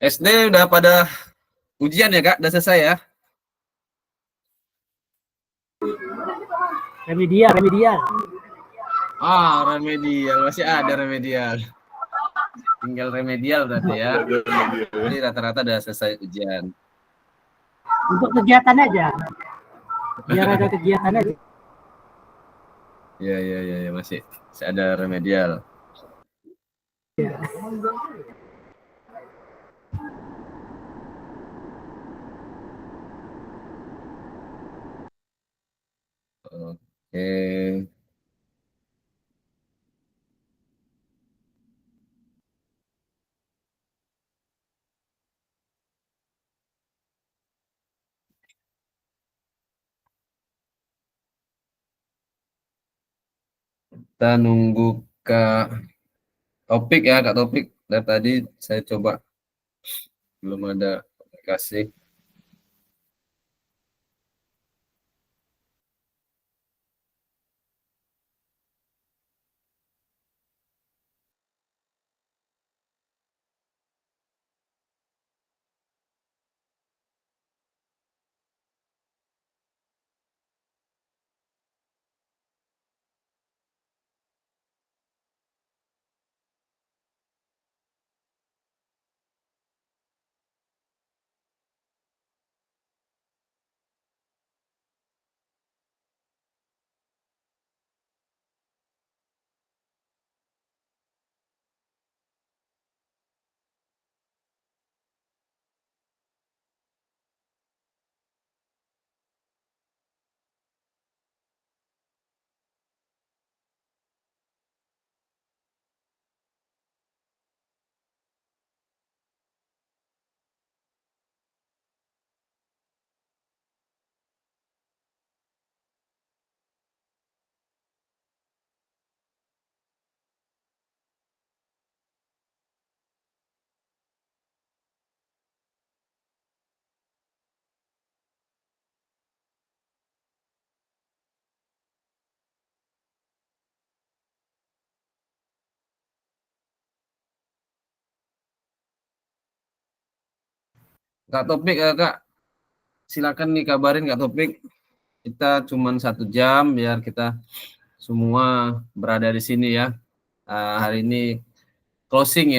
SD udah pada ujian ya Kak? Udah selesai ya? Remedial. Ah, remedial. Masih ada remedial. Tinggal remedial berarti ya. Jadi rata-rata udah selesai ujian. Untuk kegiatan aja. Biar ada kegiatan aja. Iya. Masih ada remedial. Oke. Kita nunggu Kak Topik ya, Kak Topik. Dari tadi saya coba belum ada aplikasi. Kak Topik, Kak, silakan nih kabarin Kak Topik. Kita cuma 1 jam biar kita semua berada di sini ya. Hari ini closing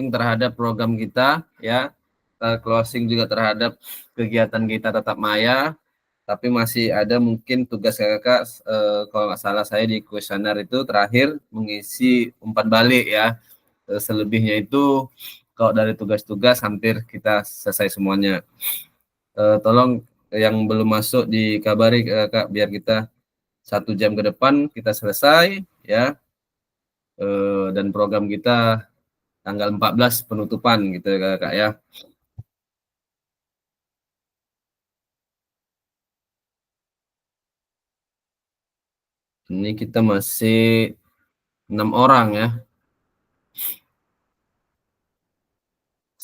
terhadap program kita ya. Closing juga terhadap kegiatan kita tetap maya. Tapi masih ada mungkin tugas kakak, kalau nggak salah saya di kuesioner itu terakhir mengisi umpan balik ya. Selebihnya itu kalau dari tugas-tugas hampir kita selesai semuanya. Tolong yang belum masuk dikabari Kak biar kita 1 jam ke depan kita selesai ya. Dan program kita tanggal 14 penutupan gitu ya Kak ya. Ini kita masih 6 orang ya.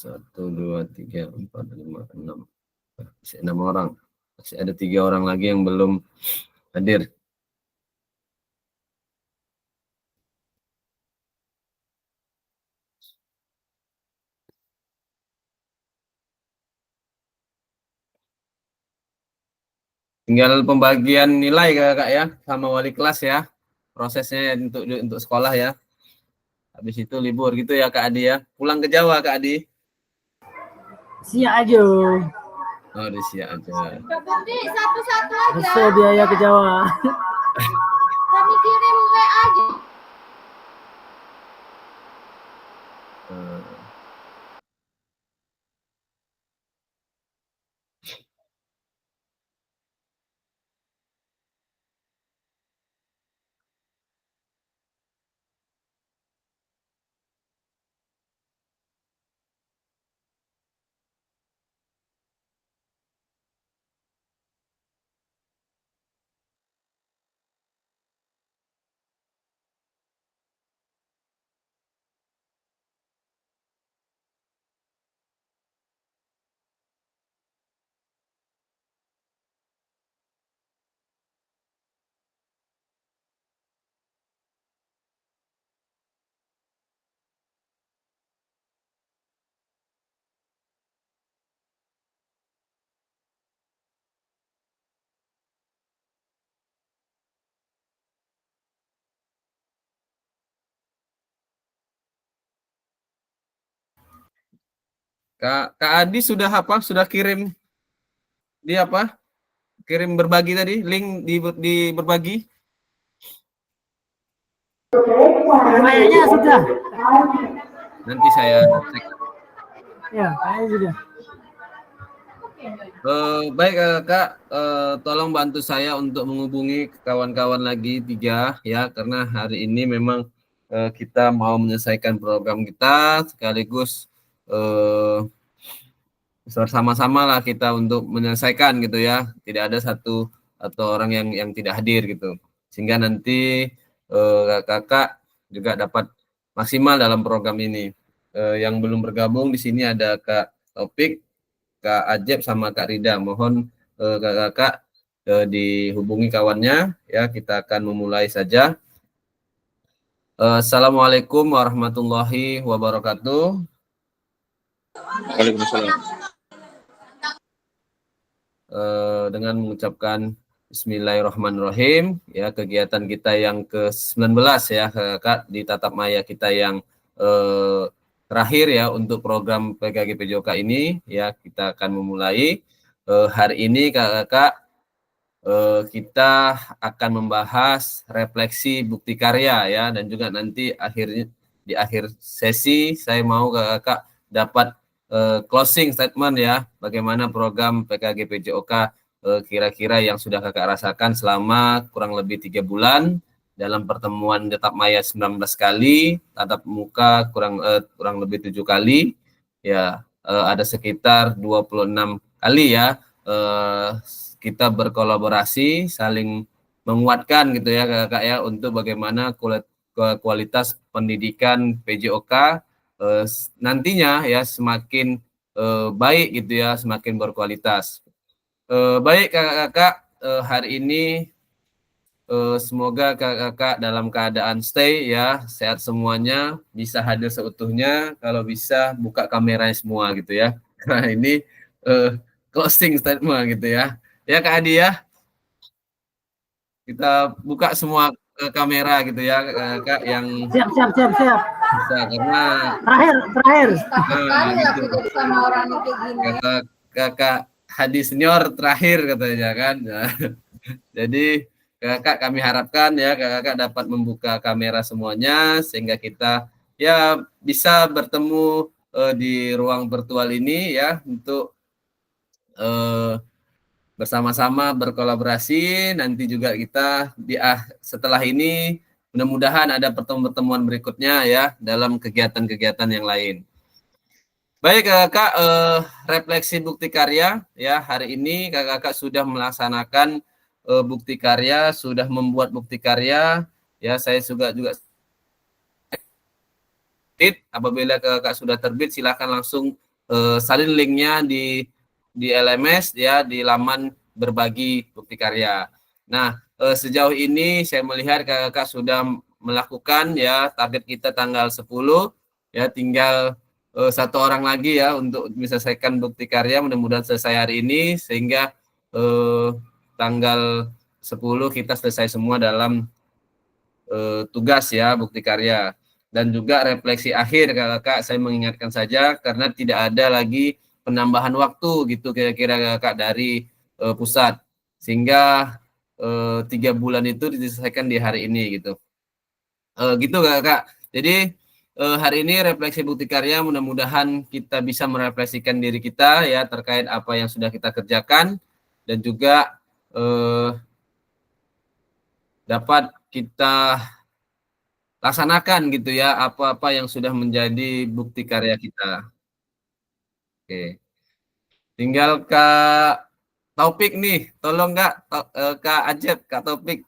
1, 2, 3, 4, 5, 6. Masih 6 orang. Masih ada 3 orang lagi yang belum hadir. Tinggal pembagian nilai Kak ya sama wali kelas ya. Prosesnya untuk sekolah ya. Habis itu libur gitu ya Kak Adi ya. Pulang ke Jawa Kak Adi. Siap aja. Oh, di siap aja. Satu-satu aja. Besar biaya ke Jawa. Kami kirim WA aja. Hmm. Kak Adi sudah apa? Sudah kirim di apa? Kirim berbagi tadi, link di berbagi. Kayaknya sudah. Nanti saya cek. Ya, kayaknya sudah. Baik Kak, tolong bantu saya untuk menghubungi kawan-kawan lagi 3 ya, karena hari ini memang kita mau menyelesaikan program kita sekaligus bersama-sama lah kita untuk menyelesaikan gitu ya. Tidak ada satu atau orang yang tidak hadir gitu. Sehingga nanti kakak juga dapat maksimal dalam program ini. Yang belum bergabung di sini ada Kak Topik, Kak Ajep sama Kak Rida. Mohon kakak dihubungi kawannya ya. Kita akan memulai saja. Assalamualaikum warahmatullahi wabarakatuh. Waalaikumsalam. Dengan mengucapkan Bismillahirrahmanirrahim ya, kegiatan kita yang ke-19 ya Kak, di tatap maya kita yang terakhir ya untuk program PKG PJOK ini ya, kita akan memulai hari ini Kakak, kita akan membahas refleksi bukti karya ya, dan juga nanti akhirnya di akhir sesi saya mau Kakak dapat closing statement ya, bagaimana program PKG PJOK kira-kira yang sudah kakak rasakan selama kurang lebih 3 bulan dalam pertemuan tatap maya 19 kali, tatap muka kurang lebih 7 kali ya, ada sekitar 26 kali ya kita berkolaborasi saling menguatkan gitu ya kakak ya, untuk bagaimana kualitas pendidikan PJOK nantinya ya semakin baik gitu ya, semakin berkualitas. Baik kakak-kakak, hari ini semoga kakak-kakak dalam keadaan stay ya, sehat semuanya, bisa hadir seutuhnya, kalau bisa buka kameranya semua gitu ya. Nah ini closing statement gitu ya. Ya Kak Adi ya, kita buka semua kamera gitu ya kakak yang Siap. bisa, karena Terakhir. Kali gitu aku jadi sama orang yang kayak gini. kata kakak Hadi senior terakhir katanya kan. Nah, jadi kakak kami harapkan ya kakak dapat membuka kamera semuanya sehingga kita ya bisa bertemu di ruang virtual ini ya, untuk bersama-sama berkolaborasi. Nanti juga kita setelah ini mudah-mudahan ada pertemuan-pertemuan berikutnya ya dalam kegiatan-kegiatan yang lain. Baik kakak, refleksi bukti karya ya, hari ini kakak sudah melaksanakan bukti karya, sudah membuat bukti karya ya. Saya juga apabila kakak sudah terbit silakan langsung salin linknya di LMS ya, di laman berbagi bukti karya. Nah sejauh ini saya melihat kakak sudah melakukan ya, target kita tanggal 10 ya, tinggal satu orang lagi ya untuk menyelesaikan bukti karya, mudah-mudahan selesai hari ini sehingga tanggal 10 kita selesai semua dalam tugas ya bukti karya. Dan juga refleksi akhir kakak, saya mengingatkan saja karena tidak ada lagi penambahan waktu gitu kira-kira kakak dari pusat, sehingga 3 bulan itu diselesaikan di hari ini gitu. Gitu kakak. Jadi hari ini refleksi bukti karya, mudah-mudahan kita bisa merefleksikan diri kita ya terkait apa yang sudah kita kerjakan, dan juga dapat kita laksanakan gitu ya apa-apa yang sudah menjadi bukti karya kita. Oke. Tinggal Kak Taufik nih, tolong Kak Ajep, Kak Taufik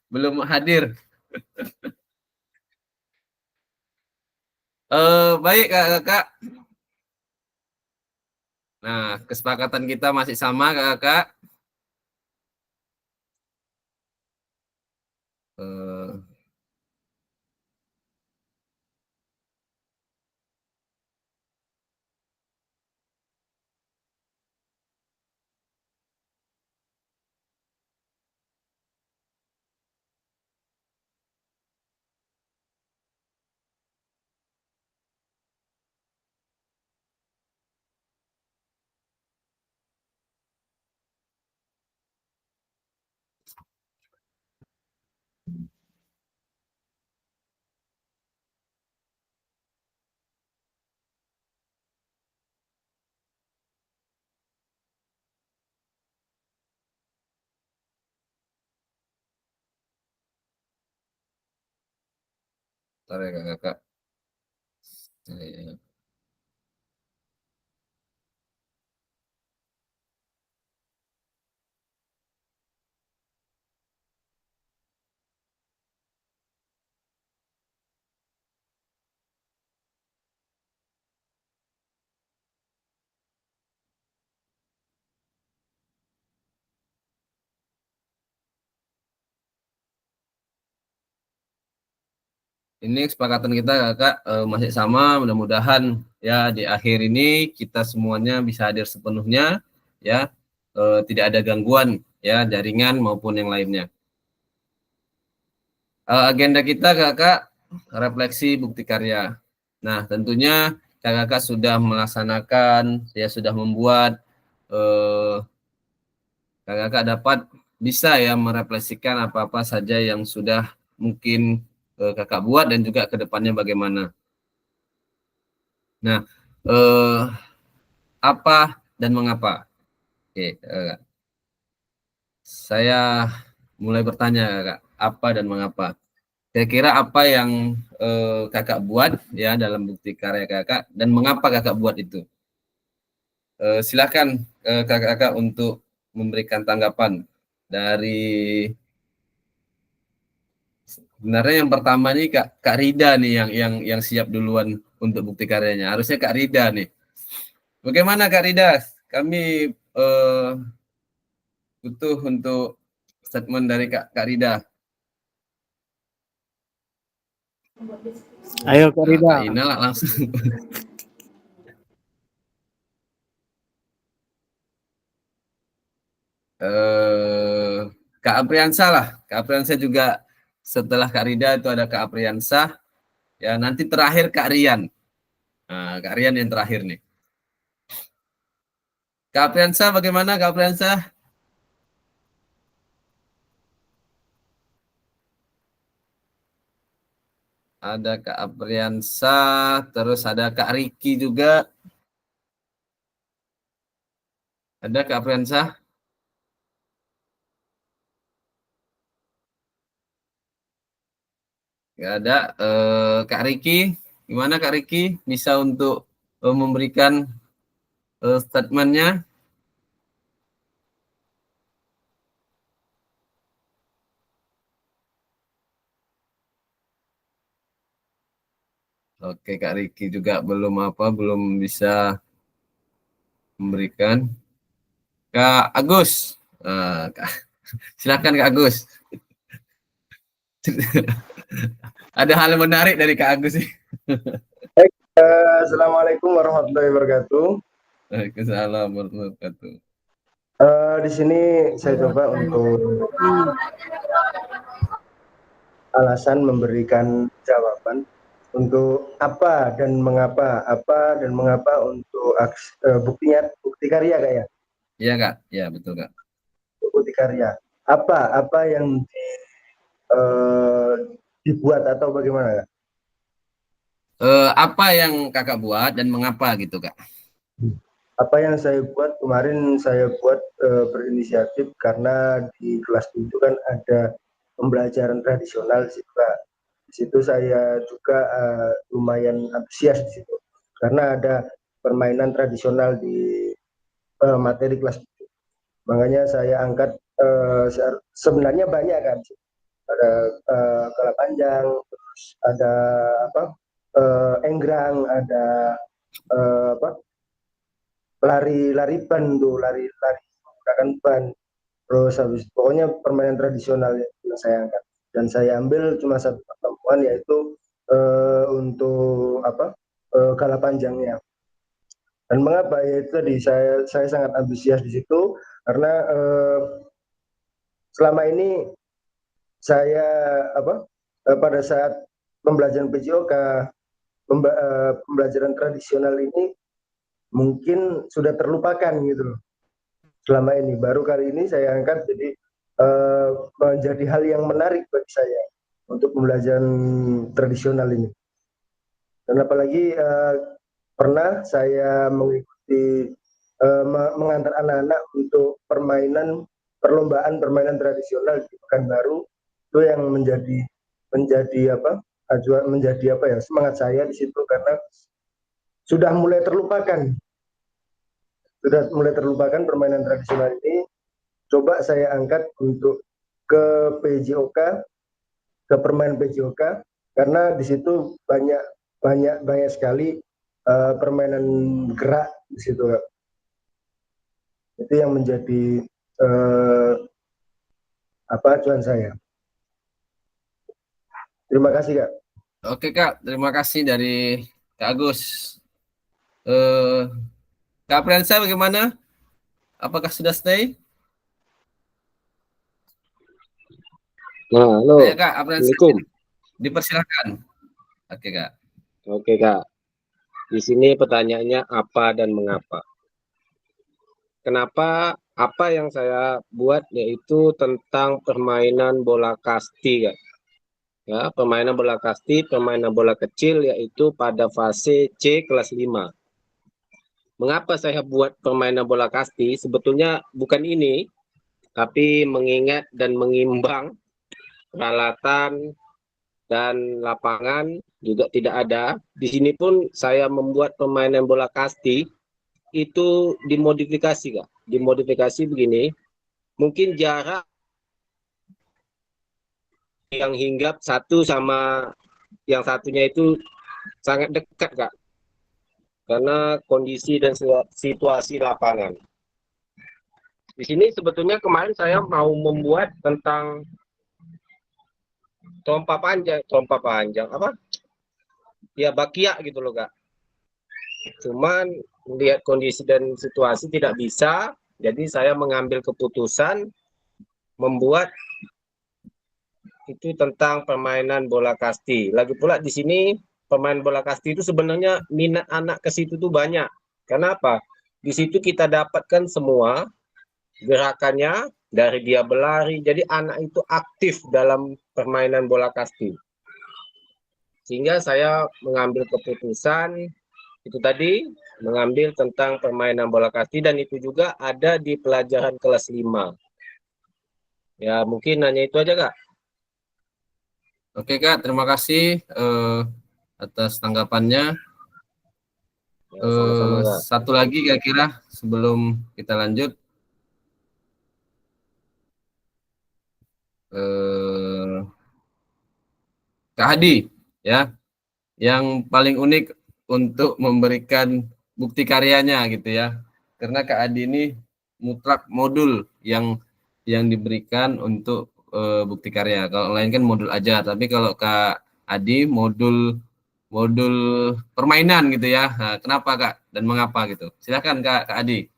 belum hadir. Baik Kak. Nah, kesepakatan kita masih sama Kak. Eh, Bentar ya kakak. Saya- Ini kesepakatan kita kakak masih sama, mudah-mudahan ya di akhir ini kita semuanya bisa hadir sepenuhnya ya, tidak ada gangguan ya jaringan maupun yang lainnya. Agenda kita kakak refleksi bukti karya. Nah tentunya kakak sudah melaksanakan, ya sudah membuat, kakak dapat bisa ya merefleksikan apa-apa saja yang sudah mungkin kakak buat dan juga ke depannya bagaimana. Nah, apa dan mengapa? Oke, saya mulai bertanya kakak, apa dan mengapa? Kira-kira apa yang kakak buat ya dalam bukti karya kakak dan mengapa kakak buat itu? Silakan kakak-kakak untuk memberikan tanggapan dari sebenarnya yang pertama nih Kak Rida nih yang siap duluan untuk bukti karyanya. Harusnya Kak Rida nih. Bagaimana Kak Rida? Kami butuh untuk statement dari Kak Rida. Ayo Kak Nah, Rida. Kak Ina lah langsung. Kak Apriansa lah. Kak Apriansa juga setelah Kak Rida itu ada Kak Apriansa. Ya nanti terakhir Kak Rian. Nah, Kak Rian yang terakhir nih. Kak Apriansa bagaimana Kak Apriansa? Ada Kak Apriansa, terus ada Kak Riki juga. Ada Kak Apriansa? Nggak ada. Kak Riki, gimana Kak Riki? Bisa untuk memberikan statementnya? Oke, Kak Riki juga belum bisa memberikan. Kak Agus, silakan Kak Agus. Ada hal menarik dari Kak Agus sih. Assalamualaikum warahmatullahi wabarakatuh. Waalaikumsalam warahmatullahi wabarakatuh. Di sini saya coba untuk alasan memberikan jawaban untuk apa dan mengapa untuk bukti karya Kak ya, Iya Kak, ya betul Kak. bukti karya. Apa yang eh, dibuat atau bagaimana Kak? Apa yang Kakak buat dan mengapa gitu Kak? Apa yang saya buat kemarin saya buat berinisiatif karena di kelas 7 kan ada pembelajaran tradisional di situ Kak. Di situ saya juga lumayan antusias di situ karena ada permainan tradisional di materi kelas 7. Makanya saya angkat sebenarnya banyak kan. Ada kala panjang, terus ada apa? Enggrang, ada apa? Lari ban tuh, lari menggunakan ban. Terus habis pokoknya permainan tradisional yang saya angkat dan saya ambil cuma satu pertemuan yaitu untuk apa kala panjangnya. Dan mengapa ya itu tadi saya sangat antusias di situ karena selama ini saya apa pada saat pembelajaran PJOK pembelajaran tradisional ini mungkin sudah terlupakan gitu loh. Selama ini baru kali ini saya angkat jadi menjadi hal yang menarik bagi saya untuk pembelajaran tradisional ini. Dan apalagi pernah saya mengikuti mengantar anak-anak untuk perlombaan permainan tradisional di Pekanbaru itu yang menjadi apa menjadi apa ya, semangat saya di situ, karena sudah mulai terlupakan permainan tradisional ini. Coba saya angkat untuk ke PJOK, ke permainan PJOK, karena di situ banyak sekali permainan gerak di situ. Itu yang menjadi acuan saya. Terima kasih, Kak. Oke Kak, terima kasih dari Kak Agus. Kak Prensa bagaimana? Apakah sudah stay? Nah, halo. Ya Kak, Prensa Assalamualaikum. dipersilakan. Oke Kak. Oke, Kak. Di sini pertanyaannya apa dan mengapa? Kenapa apa yang saya buat yaitu tentang permainan bola kasti, Kak. Ya, permainan bola kasti, permainan bola kecil yaitu pada fase C kelas 5. Mengapa saya buat permainan bola kasti? Sebetulnya bukan ini, tapi mengingat dan mengimbang peralatan dan lapangan juga tidak ada. Di sini pun saya membuat permainan bola kasti itu dimodifikasi, Kak. Dimodifikasi begini, mungkin jarak yang hinggap satu sama yang satunya itu sangat dekat, Kak. Karena kondisi dan situasi lapangan. Di sini sebetulnya kemarin saya mau membuat tentang trompa panjang apa? Ya bakia gitu loh, Kak. Cuman melihat kondisi dan situasi tidak bisa, jadi saya mengambil keputusan membuat itu tentang permainan bola kasti. Lagi pula di sini pemain bola kasti itu sebenarnya minat anak ke situ tuh banyak. Kenapa? Di situ kita dapatkan semua gerakannya dari dia berlari. Jadi anak itu aktif dalam permainan bola kasti. Sehingga saya mengambil keputusan itu tadi, mengambil tentang permainan bola kasti, dan itu juga ada di pelajaran kelas 5. Ya, mungkin hanya itu aja, Kak. Oke Kak, terima kasih atas tanggapannya. Ya, sama-sama, Kak. Satu lagi kira-kira sebelum kita lanjut. Kak Hadi, ya, yang paling unik untuk memberikan bukti karyanya gitu ya. Karena Kak Hadi ini mutlak modul yang diberikan untuk bukti karya. Kalau lain kan modul aja, tapi kalau Kak Adi modul permainan gitu ya. Nah, kenapa Kak dan mengapa gitu? Silakan Kak Adi.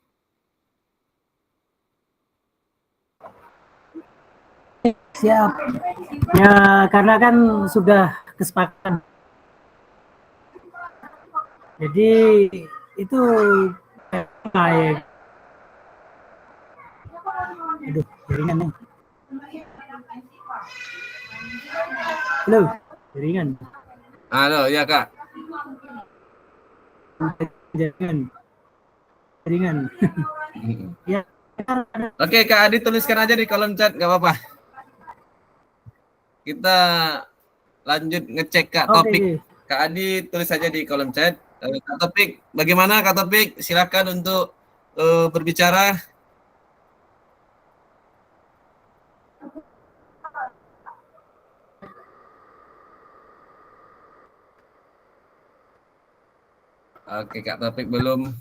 Siap. Ya, karena kan sudah kesepakatan. Jadi itu kayak aduh, jaringan nih. Halo, jaringan. Halo, ya Kak. Jaringan. Ya. Oke, Kak Adi tuliskan aja di kolom chat, nggak apa-apa. Kita lanjut ngecek Kak Topik. Kak Adi tulis aja di kolom chat. Kak Topik, bagaimana Kak Topik? Silakan untuk berbicara. Oke, Kak Topik belum.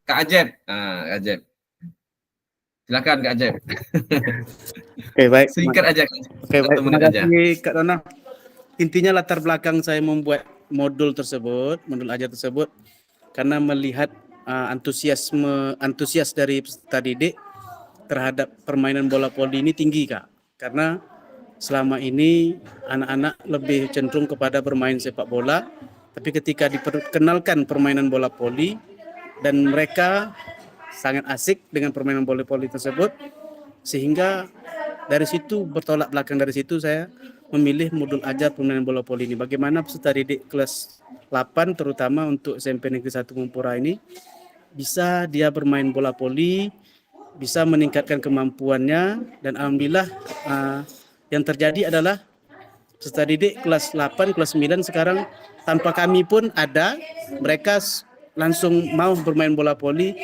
Kak Ajep. Nah, Kak Ajep. Silakan Kak Ajep. Oke, baik. Singkat aja. Oke, baik. Terima kasih Kak Dona. Intinya latar belakang saya membuat modul ajar tersebut karena melihat antusias dari peserta didik terhadap permainan bola voli ini tinggi, Kak. Karena selama ini anak-anak lebih cenderung kepada bermain sepak bola, tapi ketika diperkenalkan permainan bola voli dan mereka sangat asik dengan permainan bola voli tersebut, sehingga dari situ bertolak belakang dari situ saya memilih modul ajar permainan bola voli ini. Bagaimana peserta didik kelas 8 terutama untuk SMP Negeri 1 Mumpura ini bisa dia bermain bola voli, bisa meningkatkan kemampuannya, dan alhamdulillah yang terjadi adalah peserta didik kelas 8, kelas 9 sekarang tanpa kami pun ada, mereka langsung mau bermain bola voli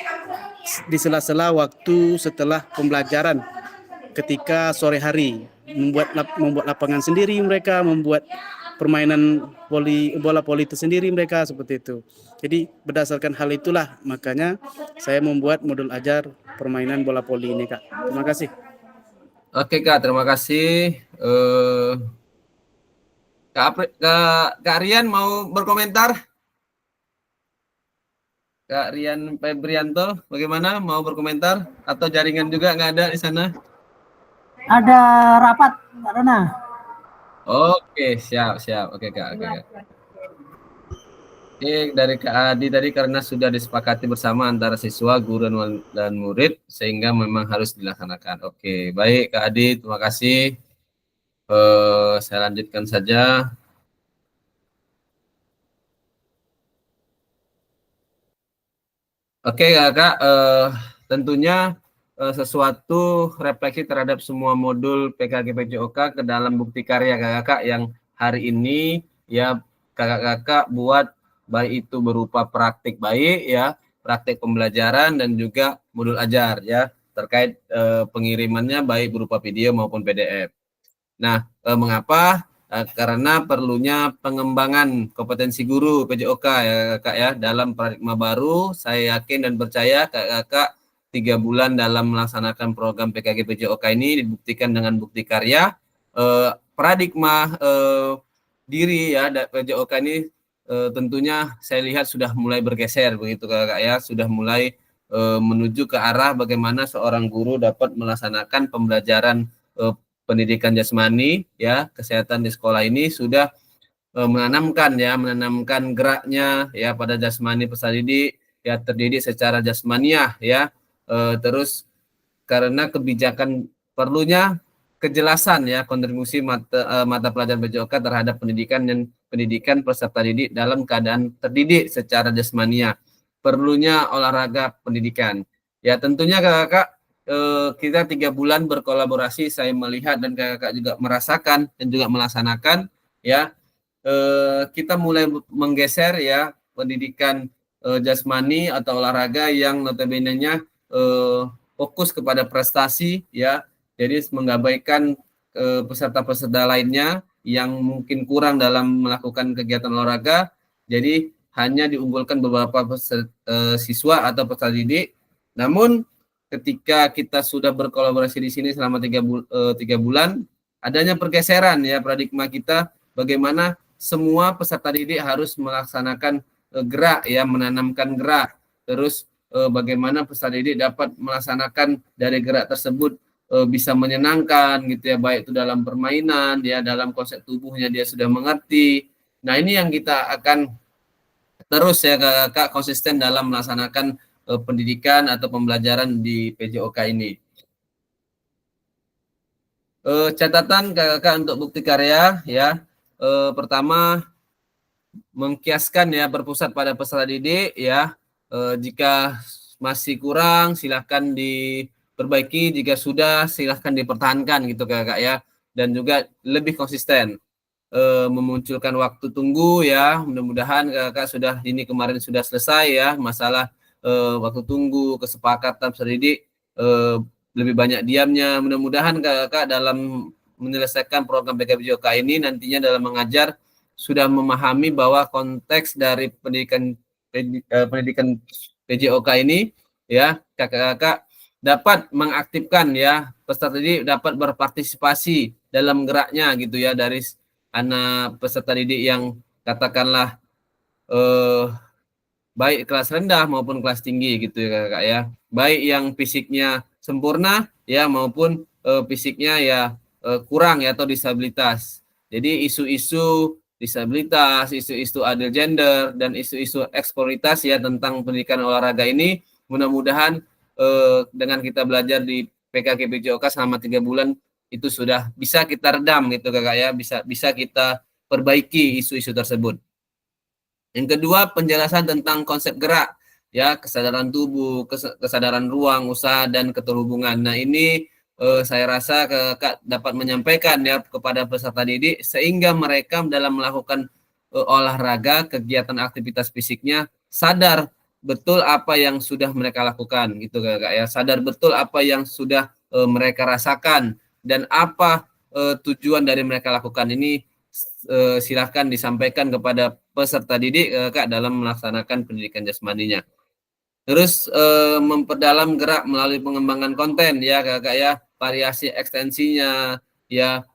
di sela-sela waktu setelah pembelajaran ketika sore hari, membuat lapangan sendiri mereka, membuat permainan bola voli itu sendiri mereka, seperti itu. Jadi berdasarkan hal itulah makanya saya membuat modul ajar permainan bola voli ini, Kak. Terima kasih. Oke Kak, terima kasih. Kak Rian mau berkomentar? Kak Rian Febrianto, bagaimana? Mau berkomentar? Atau jaringan juga nggak ada di sana? Ada rapat, Mbak Dona. Oke, siap. Oke Kak, oke Kak. Oke, dari Kak Adi tadi karena sudah disepakati bersama antara siswa, guru, dan murid, sehingga memang harus dilaksanakan. Oke, baik Kak Adi, terima kasih. Saya lanjutkan saja. Oke Kak, tentunya sesuatu refleksi terhadap semua modul PKG PJOK ke dalam bukti karya kakak yang hari ini ya kakak-kakak buat, baik itu berupa praktik baik ya, praktik pembelajaran dan juga modul ajar ya, terkait pengirimannya baik berupa video maupun PDF. Nah, mengapa? Karena perlunya pengembangan kompetensi guru PJOK ya kakak ya, dalam paradigma baru. Saya yakin dan percaya kakak 3 bulan dalam melaksanakan program PKG PJOK ini dibuktikan dengan bukti karya. Paradigma diri ya PJOK ini tentunya saya lihat sudah mulai bergeser begitu kakak ya, sudah mulai menuju ke arah bagaimana seorang guru dapat melaksanakan pembelajaran pendidikan jasmani ya, kesehatan di sekolah ini sudah menanamkan geraknya ya pada jasmani peserta didik ya, terdidik secara jasmaniah ya. Terus karena kebijakan perlunya kejelasan ya kontribusi mata pelajaran PJOK terhadap pendidikan peserta didik dalam keadaan terdidik secara jasmaniah. Perlunya olahraga pendidikan. Ya tentunya kakak kita 3 bulan berkolaborasi, saya melihat dan kakak juga merasakan dan juga melaksanakan ya, kita mulai menggeser ya pendidikan jasmani atau olahraga yang notabene-nya fokus kepada prestasi ya, jadi mengabaikan peserta-peserta lainnya yang mungkin kurang dalam melakukan kegiatan olahraga, jadi hanya diunggulkan beberapa siswa atau peserta didik. Namun ketika kita sudah berkolaborasi di sini selama 3 bulan, adanya pergeseran ya paradigma kita, bagaimana semua peserta didik harus melaksanakan gerak ya, menanamkan gerak. Terus bagaimana peserta didik dapat melaksanakan dari gerak tersebut bisa menyenangkan gitu ya, baik itu dalam permainan ya, dalam konsep tubuhnya dia sudah mengerti. Nah, ini yang kita akan terus ya Kak konsisten dalam melaksanakan pendidikan atau pembelajaran di PJOK ini. Catatan kakak untuk bukti karya ya, pertama mengkiaskan ya, berpusat pada peserta didik ya. Jika masih kurang silahkan diperbaiki, jika sudah silahkan dipertahankan gitu kakak ya, dan juga lebih konsisten memunculkan waktu tunggu ya. Mudah-mudahan kakak sudah ini kemarin sudah selesai ya masalah waktu tunggu, kesepakatan peserta didik, lebih banyak diamnya. Mudah-mudahan kakak dalam menyelesaikan program PKG PJOK ini nantinya dalam mengajar sudah memahami bahwa konteks dari pendidikan PJOK ini ya, kakak-kakak dapat mengaktifkan ya peserta didik, dapat berpartisipasi dalam geraknya gitu ya, dari anak peserta didik yang katakanlah baik kelas rendah maupun kelas tinggi gitu ya kakak ya, baik yang fisiknya sempurna ya maupun fisiknya ya kurang ya atau disabilitas. Jadi isu-isu disabilitas, isu-isu adil gender, dan isu-isu eksploitasi ya tentang pendidikan olahraga ini mudah-mudahan dengan kita belajar di PKG PJOK selama 3 bulan itu sudah bisa kita redam gitu kakak ya, bisa kita perbaiki isu-isu tersebut. Yang kedua, penjelasan tentang konsep gerak ya, kesadaran tubuh, kesadaran ruang, usaha, dan keterhubungan. Nah, ini saya rasa Kakak dapat menyampaikan ya kepada peserta didik sehingga mereka dalam melakukan olahraga, kegiatan aktivitas fisiknya sadar betul apa yang sudah mereka lakukan gitu Kakak ya, sadar betul apa yang sudah mereka rasakan dan apa tujuan dari mereka lakukan ini. Silahkan disampaikan kepada peserta didik Kak dalam melaksanakan pendidikan jasmaninya. Terus memperdalam gerak melalui pengembangan konten ya Kakak ya, variasi ekstensinya ya,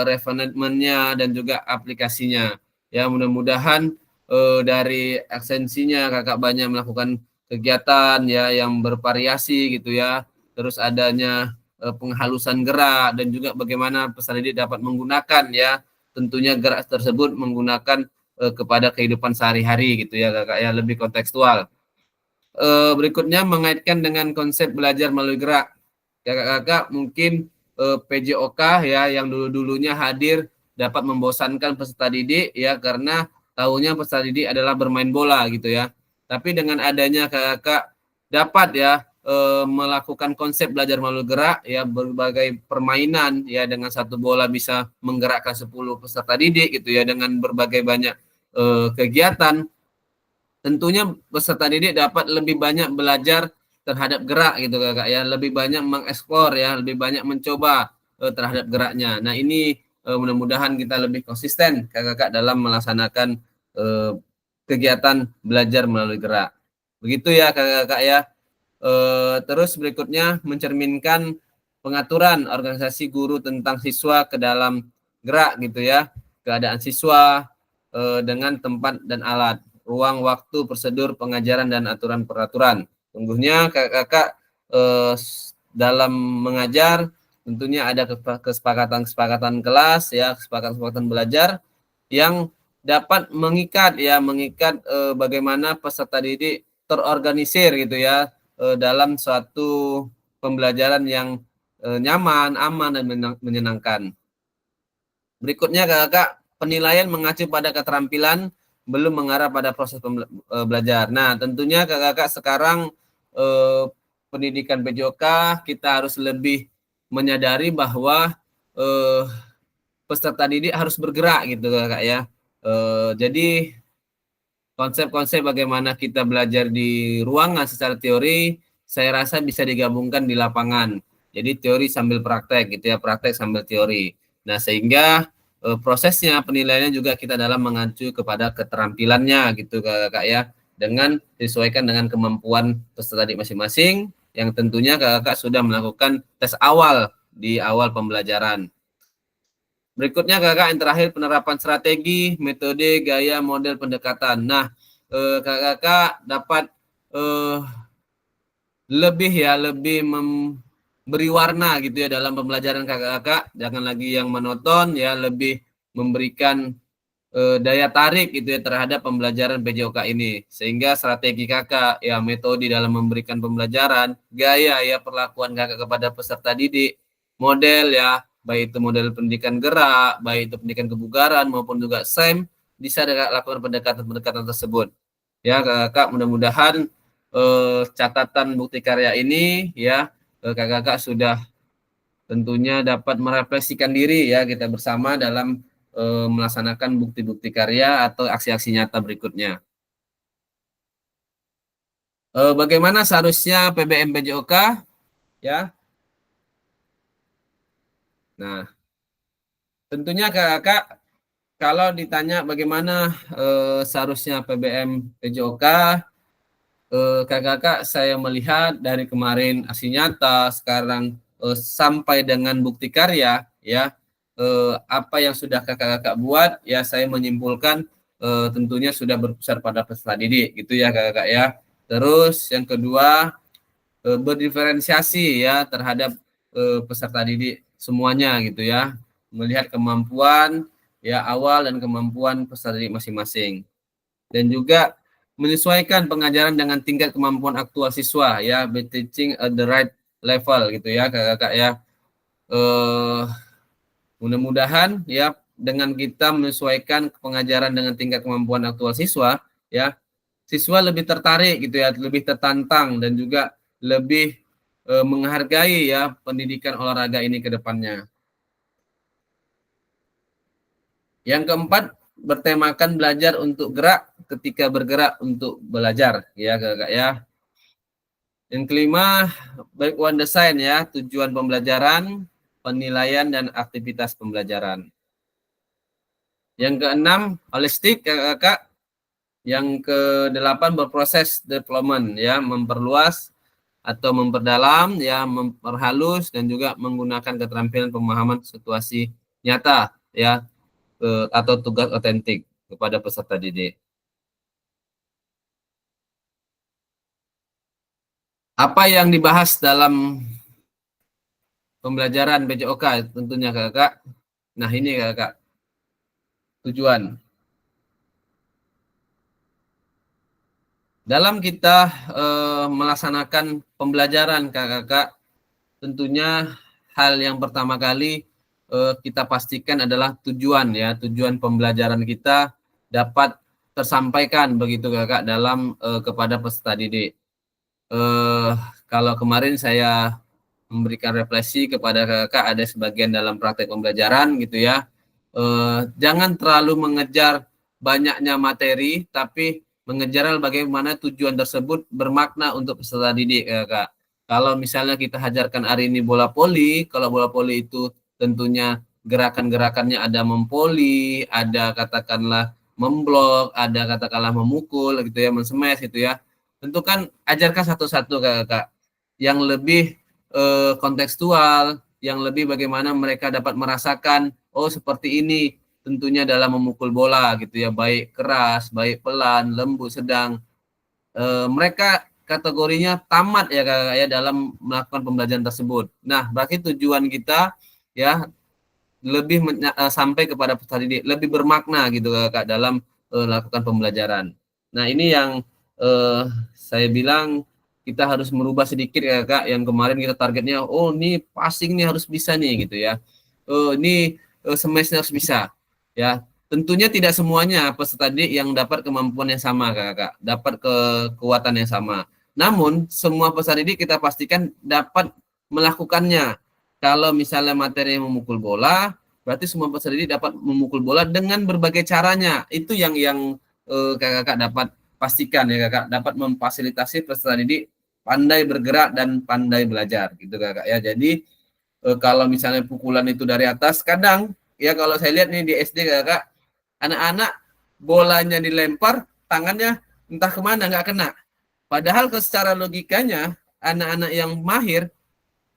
refinement-nya dan juga aplikasinya. Ya mudah-mudahan dari ekstensinya Kakak banyak melakukan kegiatan ya yang bervariasi gitu ya. Terus adanya penghalusan gerak dan juga bagaimana peserta didik dapat menggunakan ya tentunya gerak tersebut menggunakan kepada kehidupan sehari-hari gitu ya Kakak ya, lebih kontekstual. Berikutnya mengaitkan dengan konsep belajar melalui gerak. Kakak-kakak mungkin PJOK ya yang dulu-dulunya hadir dapat membosankan peserta didik ya karena tahunya peserta didik adalah bermain bola gitu ya. Tapi dengan adanya kakak dapat ya melakukan konsep belajar melalui gerak ya, berbagai permainan ya, dengan satu bola bisa menggerakkan 10 peserta didik gitu ya, dengan berbagai banyak kegiatan. Tentunya peserta didik dapat lebih banyak belajar terhadap gerak gitu Kakak ya, lebih banyak mengeksplor ya, lebih banyak mencoba terhadap geraknya. Nah, ini mudah-mudahan kita lebih konsisten Kakak dalam melaksanakan kegiatan belajar melalui gerak. Begitu ya Kakak ya. Terus berikutnya mencerminkan pengaturan organisasi guru tentang siswa ke dalam gerak gitu ya, keadaan siswa dengan tempat dan alat, ruang, waktu, prosedur pengajaran dan aturan peraturan. Sungguhnya kakak dalam mengajar tentunya ada kesepakatan kelas ya, kesepakatan belajar yang dapat mengikat bagaimana peserta didik terorganisir gitu ya dalam suatu pembelajaran yang nyaman, aman dan menyenangkan. Berikutnya kakak, penilaian mengacu pada keterampilan belum mengarah pada proses belajar. Nah, tentunya kakak sekarang pendidikan PJOK kita harus lebih menyadari bahwa peserta didik harus bergerak gitu kakak ya. Jadi konsep-konsep bagaimana kita belajar di ruangan secara teori, saya rasa bisa digabungkan di lapangan. Jadi teori sambil praktek gitu ya, praktek sambil teori. Nah, sehingga prosesnya penilaiannya juga kita dalam mengacu kepada keterampilannya gitu kakak ya, dengan disesuaikan dengan kemampuan peserta didik masing-masing yang tentunya kakak sudah melakukan tes awal di awal pembelajaran. Berikutnya kakak yang terakhir penerapan strategi, metode, gaya, model pendekatan. Nah, kakak dapat lebih memberi warna gitu ya dalam pembelajaran kakak. Jangan lagi yang monoton ya, lebih memberikan daya tarik gitu ya terhadap pembelajaran PJOK ini. Sehingga strategi kakak ya, metode dalam memberikan pembelajaran, gaya ya perlakuan kakak kepada peserta didik, model ya, baik itu model pendidikan gerak, baik itu pendidikan kebugaran maupun juga SEM, bisa lakukan pendekatan-pendekatan tersebut. Ya kakak, mudah-mudahan catatan bukti karya ini ya kakak sudah tentunya dapat merefleksikan diri ya kita bersama dalam melaksanakan bukti-bukti karya atau aksi-aksi nyata berikutnya. Bagaimana seharusnya PBM PJOK ya? Nah, tentunya kakak kalau ditanya bagaimana seharusnya PBM PJOK, kakak saya melihat dari kemarin aksi nyata, sekarang sampai dengan bukti karya ya, apa yang sudah kakak buat ya, saya menyimpulkan tentunya sudah berpusat pada peserta didik gitu ya kakak ya. Terus yang kedua berdiferensiasi ya terhadap peserta didik semuanya gitu ya, melihat kemampuan ya awal dan kemampuan peserta didik masing-masing, dan juga menyesuaikan pengajaran dengan tingkat kemampuan aktual siswa ya, be teaching at the right level gitu ya kakak ya. Mudah-mudahan ya dengan kita menyesuaikan pengajaran dengan tingkat kemampuan aktual siswa ya, siswa lebih tertarik gitu ya, lebih tertantang dan juga lebih menghargai ya pendidikan olahraga ini ke depannya. Yang keempat, bertemakan belajar untuk gerak ketika bergerak untuk belajar ya Kakak ya. Yang kelima, baik one design ya, tujuan pembelajaran, penilaian dan aktivitas pembelajaran. Yang keenam, holistik Kakak. Yang kedelapan, berproses development ya, memperluas atau memperdalam ya, memperhalus dan juga menggunakan keterampilan pemahaman situasi nyata ya, atau tugas otentik kepada peserta didik. Apa yang dibahas dalam pembelajaran BCOK tentunya Kakak. Nah, ini Kakak. Tujuan. Dalam kita melaksanakan pembelajaran Kakak, tentunya hal yang pertama kali kita pastikan adalah tujuan ya, tujuan pembelajaran kita dapat tersampaikan begitu Kakak dalam kepada peserta didik. Kalau kemarin saya memberikan refleksi kepada Kakak ada sebagian dalam praktek pembelajaran gitu ya. Jangan terlalu mengejar banyaknya materi, tapi mengejar bagaimana tujuan tersebut bermakna untuk peserta didik Kakak. Kalau misalnya kita ajarkan hari ini bola voli, kalau bola voli itu tentunya gerakan-gerakannya ada mempoli, ada katakanlah memblok, ada katakanlah memukul gitu ya, mensemes gitu ya. Tentu kan ajarkan satu-satu Kakak yang lebih kontekstual, yang lebih bagaimana mereka dapat merasakan, oh seperti ini tentunya dalam memukul bola gitu ya, baik keras, baik pelan, lembut, sedang. Mereka kategorinya tamat ya Kakak ya dalam melakukan pembelajaran tersebut. Nah, berarti tujuan kita ya lebih sampai kepada peserta didik, lebih bermakna gitu Kakak dalam melakukan pembelajaran. Nah, ini yang saya bilang kita harus merubah sedikit ya Kak, yang kemarin kita targetnya, oh ini passing nih harus bisa nih gitu ya. Ini semesnya harus bisa. Ya, tentunya tidak semuanya peserta didik yang dapat kemampuan yang sama Kakak, dapat kekuatan yang sama. Namun semua peserta didik kita pastikan dapat melakukannya. Kalau misalnya materi memukul bola, berarti semua peserta didik dapat memukul bola dengan berbagai caranya. Itu yang Kakak dapat pastikan ya Kakak, dapat memfasilitasi peserta didik pandai bergerak dan pandai belajar gitu Kakak ya. Jadi kalau misalnya pukulan itu dari atas, kadang ya kalau saya lihat nih di SD Kakak, anak-anak bolanya dilempar, tangannya entah kemana nggak kena. Padahal secara logikanya anak-anak yang mahir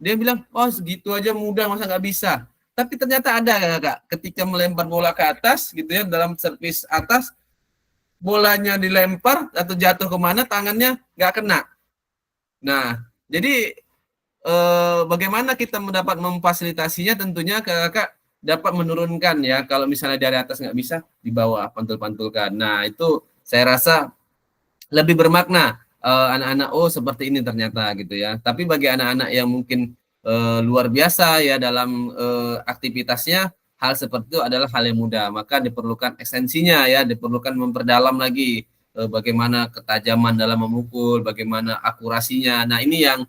dia bilang, oh segitu aja mudah masa nggak bisa. Tapi ternyata ada Kakak, ketika melempar bola ke atas gitu ya, dalam servis atas, bolanya dilempar atau jatuh kemana, tangannya nggak kena. Nah, jadi bagaimana kita mendapat memfasilitasinya, tentunya Kakak dapat menurunkan ya, kalau misalnya dari atas nggak bisa, di bawah pantul-pantulkan. Nah, itu saya rasa lebih bermakna, anak-anak oh seperti ini ternyata gitu ya. Tapi bagi anak-anak yang mungkin luar biasa ya dalam aktivitasnya, hal seperti itu adalah hal yang mudah, maka diperlukan ekstensinya ya, diperlukan memperdalam lagi bagaimana ketajaman dalam memukul, bagaimana akurasinya. Nah, ini yang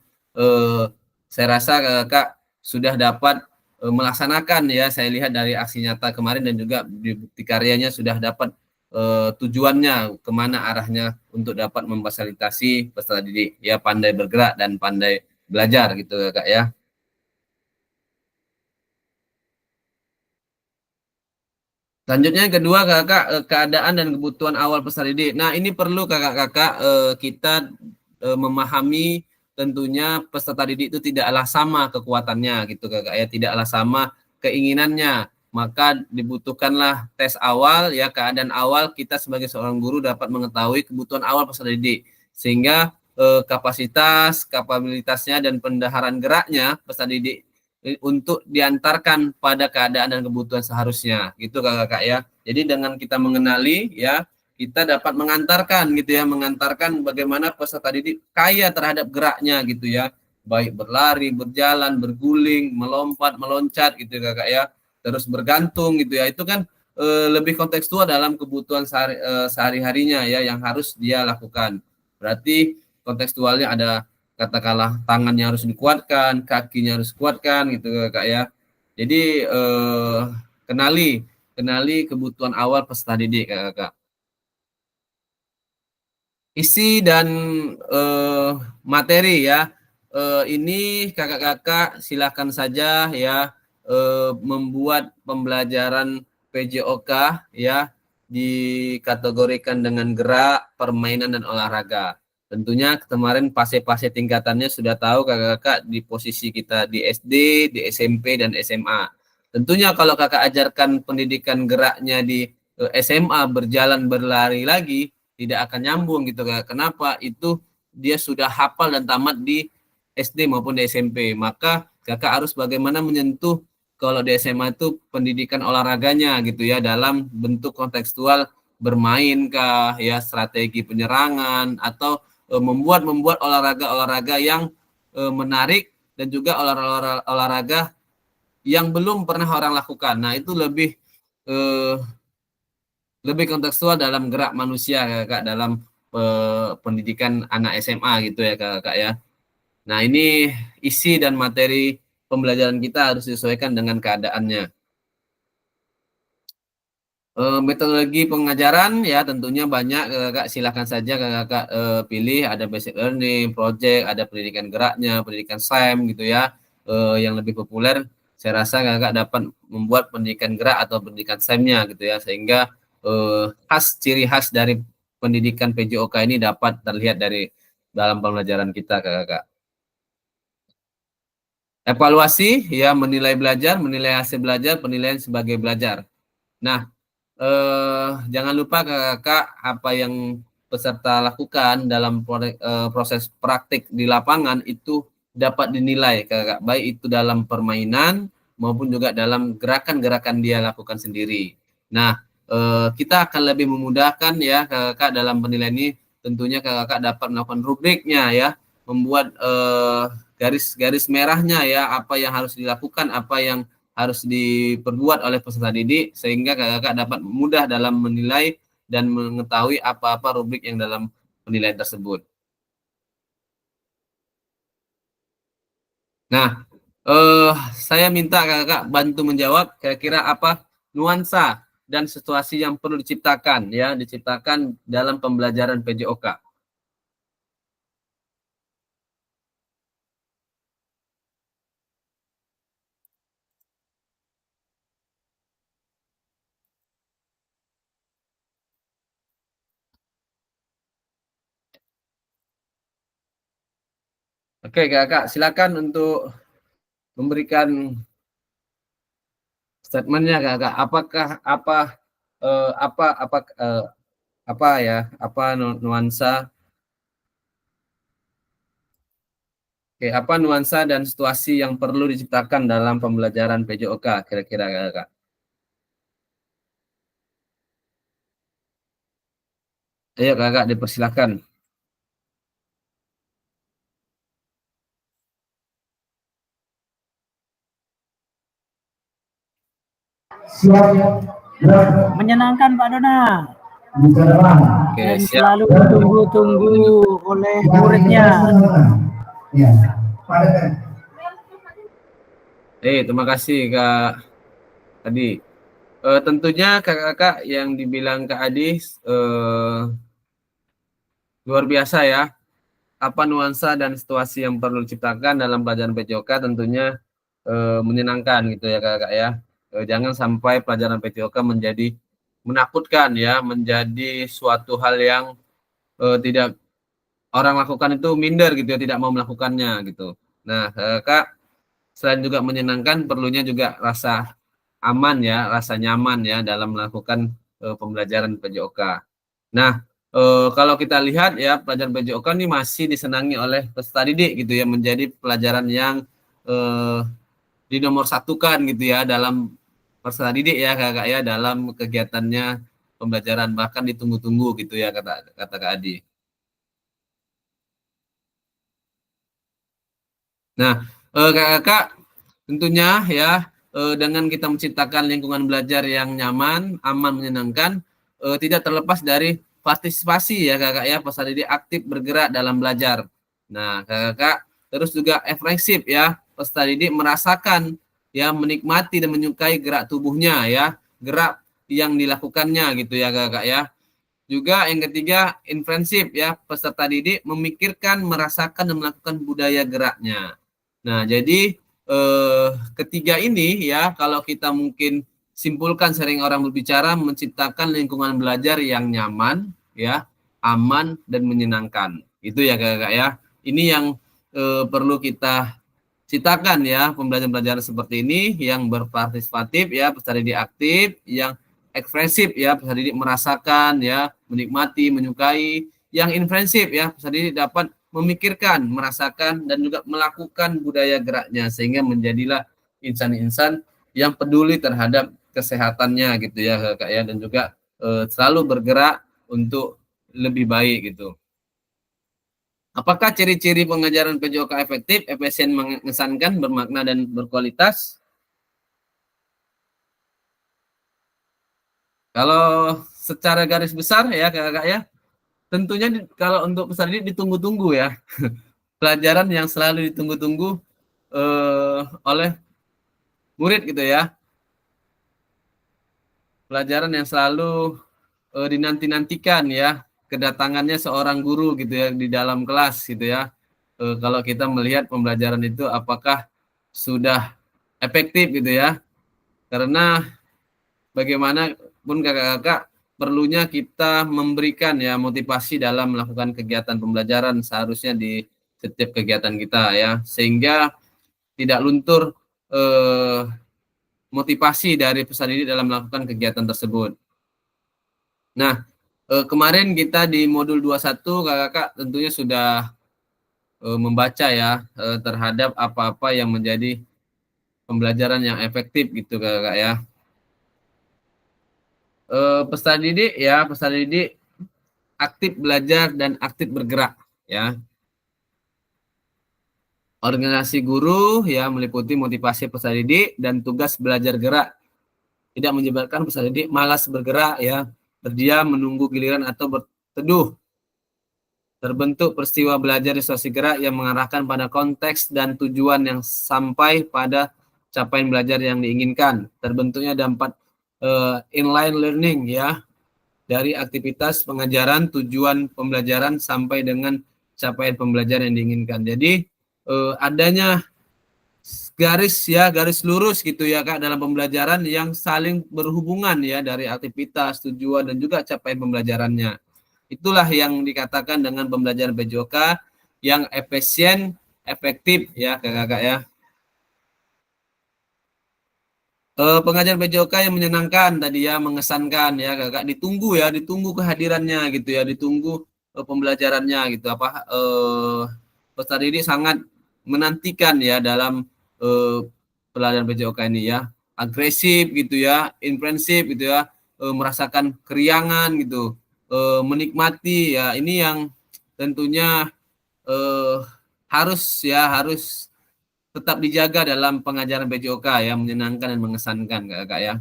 saya rasa Kakak sudah dapat melaksanakan ya, saya lihat dari aksi nyata kemarin dan juga di bukti karyanya sudah dapat tujuannya kemana arahnya untuk dapat memfasilitasi peserta didik ya, pandai bergerak dan pandai belajar gitu Kakak ya. Selanjutnya yang kedua Kakak, keadaan dan kebutuhan awal peserta didik. Nah, ini perlu Kakak-kakak kita memahami tentunya peserta didik itu tidaklah sama kekuatannya gitu Kakak ya, tidaklah sama keinginannya. Maka dibutuhkanlah tes awal ya, keadaan awal kita sebagai seorang guru dapat mengetahui kebutuhan awal peserta didik, sehingga kapasitas, kapabilitasnya dan pendaharan geraknya peserta didik untuk diantarkan pada keadaan dan kebutuhan seharusnya gitu Kakak ya. Jadi dengan kita mengenali ya, kita dapat mengantarkan gitu ya, mengantarkan bagaimana peserta didik kaya terhadap geraknya gitu ya, baik berlari, berjalan, berguling, melompat, meloncat gitu Kakak ya, terus bergantung gitu ya. Itu kan lebih kontekstual dalam kebutuhan sehari-harinya ya, yang harus dia lakukan. Berarti kontekstualnya ada katakanlah tangannya harus dikuatkan, kakinya harus kuatkan gitu Kak ya. Jadi kenali kebutuhan awal peserta didik Kak. Isi dan materi ya. Ini kakak-kakak silakan saja ya membuat pembelajaran PJOK ya dikategorikan dengan gerak, permainan dan olahraga. Tentunya kemarin fase-fase tingkatannya sudah tahu kakak-kakak di posisi kita di SD, di SMP dan SMA. Tentunya kalau kakak ajarkan pendidikan geraknya di SMA berjalan berlari lagi tidak akan nyambung gitu Kak. Kenapa? Itu dia sudah hafal dan tamat di SD maupun di SMP. Maka kakak harus bagaimana menyentuh kalau di SMA itu pendidikan olahraganya gitu ya dalam bentuk kontekstual bermain kah ya, strategi penyerangan atau membuat olahraga-olahraga yang menarik dan juga olahraga yang belum pernah orang lakukan. Nah, itu lebih kontekstual dalam gerak manusia Kak dalam pendidikan anak SMA gitu ya Kak ya. Nah, ini isi dan materi pembelajaran kita harus disesuaikan dengan keadaannya. Metodologi pengajaran ya tentunya banyak Kakak, silakan saja Kakak pilih, ada basic learning, project, ada pendidikan geraknya, pendidikan SEM gitu ya. Yang lebih populer saya rasa Kakak dapat membuat pendidikan gerak atau pendidikan SEM-nya gitu ya, sehingga ciri khas dari pendidikan PJOK ini dapat terlihat dari dalam pembelajaran kita Kakak. Evaluasi ya, menilai belajar, menilai hasil belajar, penilaian sebagai belajar. Nah, jangan lupa Kakak apa yang peserta lakukan dalam proses praktik di lapangan itu dapat dinilai Kakak, baik itu dalam permainan maupun juga dalam gerakan-gerakan dia lakukan sendiri. Nah, kita akan lebih memudahkan ya Kakak dalam penilaian ini. Tentunya Kakak dapat melakukan rubriknya ya, membuat garis-garis merahnya ya, apa yang harus dilakukan, apa yang harus diperbuat oleh peserta didik, sehingga kakak dapat mudah dalam menilai dan mengetahui apa-apa rubrik yang dalam penilaian tersebut. Nah, saya minta kakak bantu menjawab kira-kira apa nuansa dan situasi yang perlu diciptakan ya, diciptakan dalam pembelajaran PJOK. Oke, kakak, silakan untuk memberikan statementnya, kakak. Apakah apa nuansa? Oke, apa nuansa dan situasi yang perlu diciptakan dalam pembelajaran PJOK kira-kira kakak? Ayo kakak, dipersilakan. Menyenangkan Pak Dona. Oke, Dan siap. selalu ditunggu-tunggu oleh muridnya. Terima kasih Kak Adi. Tentunya kakak-kakak yang dibilang Kak Adi luar biasa ya. Apa nuansa dan situasi yang perlu diciptakan dalam pelajaran PJOK tentunya menyenangkan gitu ya kakak ya. Jangan sampai pelajaran PJOK menjadi menakutkan ya, menjadi suatu hal yang tidak orang lakukan itu minder gitu ya, tidak mau melakukannya gitu. Nah, kakak selain juga menyenangkan, perlunya juga rasa aman ya, rasa nyaman ya dalam melakukan pembelajaran PJOK. Nah, kalau kita lihat ya pelajaran PJOK ini masih disenangi oleh peserta didik gitu ya, menjadi pelajaran yang dinomorsatukan gitu ya dalam peserta didik ya kakak ya, dalam kegiatannya pembelajaran, bahkan ditunggu-tunggu gitu ya kata Kak Adi. Nah, kakak tentunya ya dengan kita menciptakan lingkungan belajar yang nyaman, aman, menyenangkan, tidak terlepas dari partisipasi ya kakak ya, peserta didik aktif bergerak dalam belajar. Nah, kakak-kakak, terus juga efektif ya, peserta didik merasakan ya, menikmati dan menyukai gerak tubuhnya ya, gerak yang dilakukannya gitu ya kakak ya. Juga yang ketiga, intensif ya, peserta didik memikirkan, merasakan, dan melakukan budaya geraknya. Nah, jadi ketiga ini ya, kalau kita mungkin simpulkan, sering orang berbicara menciptakan lingkungan belajar yang nyaman, ya, aman, dan menyenangkan. Itu ya kakak ya. Ini yang perlu kita ciptakan ya, pembelajaran-pembelajaran seperti ini yang berpartisipatif ya, peserta didik aktif, yang ekspresif ya, peserta didik merasakan ya, menikmati, menyukai. Yang intensif ya, peserta didik dapat memikirkan, merasakan, dan juga melakukan budaya geraknya, sehingga menjadilah insan-insan yang peduli terhadap kesehatannya gitu ya kakak ya, dan juga selalu bergerak untuk lebih baik gitu. Apakah ciri-ciri pengajaran PJOK efektif, efisien, mengesankan, bermakna, dan berkualitas? Kalau secara garis besar ya kakak ya, tentunya kalau untuk peserta didik ditunggu-tunggu ya. Pelajaran yang selalu ditunggu-tunggu oleh murid gitu ya. Pelajaran yang selalu dinanti-nantikan ya, kedatangannya seorang guru gitu ya di dalam kelas gitu ya. Kalau kita melihat pembelajaran itu apakah sudah efektif gitu ya. Karena bagaimanapun kakak-kakak, perlunya kita memberikan ya motivasi dalam melakukan kegiatan pembelajaran seharusnya di setiap kegiatan kita ya, sehingga tidak luntur motivasi dari peserta didik dalam melakukan kegiatan tersebut. Nah, kemarin kita di modul 21 kakak-kakak tentunya sudah membaca ya terhadap apa-apa yang menjadi pembelajaran yang efektif gitu kakak ya. Peserta didik aktif belajar dan aktif bergerak ya. Organisasi guru ya meliputi motivasi peserta didik dan tugas belajar gerak, tidak menyebabkan peserta didik malas bergerak ya, berdiam menunggu giliran atau berteduh. Terbentuk peristiwa belajar di situasi gerak yang mengarahkan pada konteks dan tujuan yang sampai pada capaian belajar yang diinginkan. Terbentuknya dampak inline learning ya, dari aktivitas pengajaran, tujuan pembelajaran sampai dengan capaian pembelajaran yang diinginkan. Jadi adanya garis lurus gitu ya kak dalam pembelajaran yang saling berhubungan ya, dari aktivitas, tujuan, dan juga capaian pembelajarannya. Itulah yang dikatakan dengan pembelajaran PJOK yang efisien, efektif ya kakak ya. Pengajaran PJOK yang menyenangkan tadi ya, mengesankan ya kakak, ditunggu kehadirannya gitu ya, ditunggu pembelajarannya gitu, peserta didik sangat menantikan ya dalam pelajaran PJOK ini ya, agresif gitu ya, intensif gitu ya, merasakan keriangan gitu, menikmati ya, ini yang tentunya harus tetap dijaga dalam pengajaran PJOK ya, menyenangkan dan mengesankan kakak ya.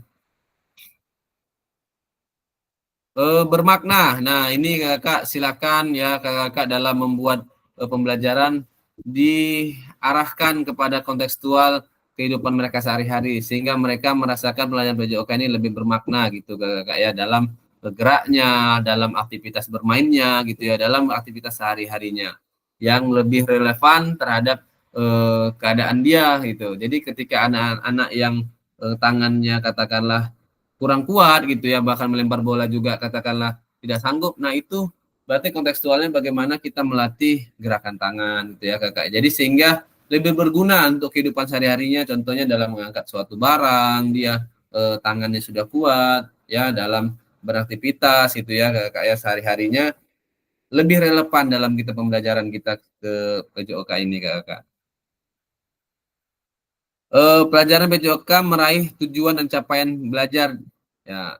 Bermakna. Nah, ini kakak silakan ya kakak dalam membuat pembelajaran diarahkan kepada kontekstual kehidupan mereka sehari-hari, sehingga mereka merasakan pelajaran PJOK ini lebih bermakna gitu kakak ya, dalam bergeraknya, dalam aktivitas bermainnya gitu ya, dalam aktivitas sehari-harinya yang lebih relevan terhadap keadaan dia gitu. Jadi ketika anak-anak yang tangannya katakanlah kurang kuat gitu ya, bahkan melempar bola juga katakanlah tidak sanggup, nah itu berarti kontekstualnya bagaimana kita melatih gerakan tangan gitu ya kakak. Jadi sehingga lebih berguna untuk kehidupan sehari-harinya, contohnya dalam mengangkat suatu barang, dia tangannya sudah kuat ya dalam beraktivitas gitu ya kakak ya, sehari-harinya lebih relevan dalam kita pembelajaran kita ke PJOK ini kakak. Pelajaran PJOK meraih tujuan dan capaian belajar ya,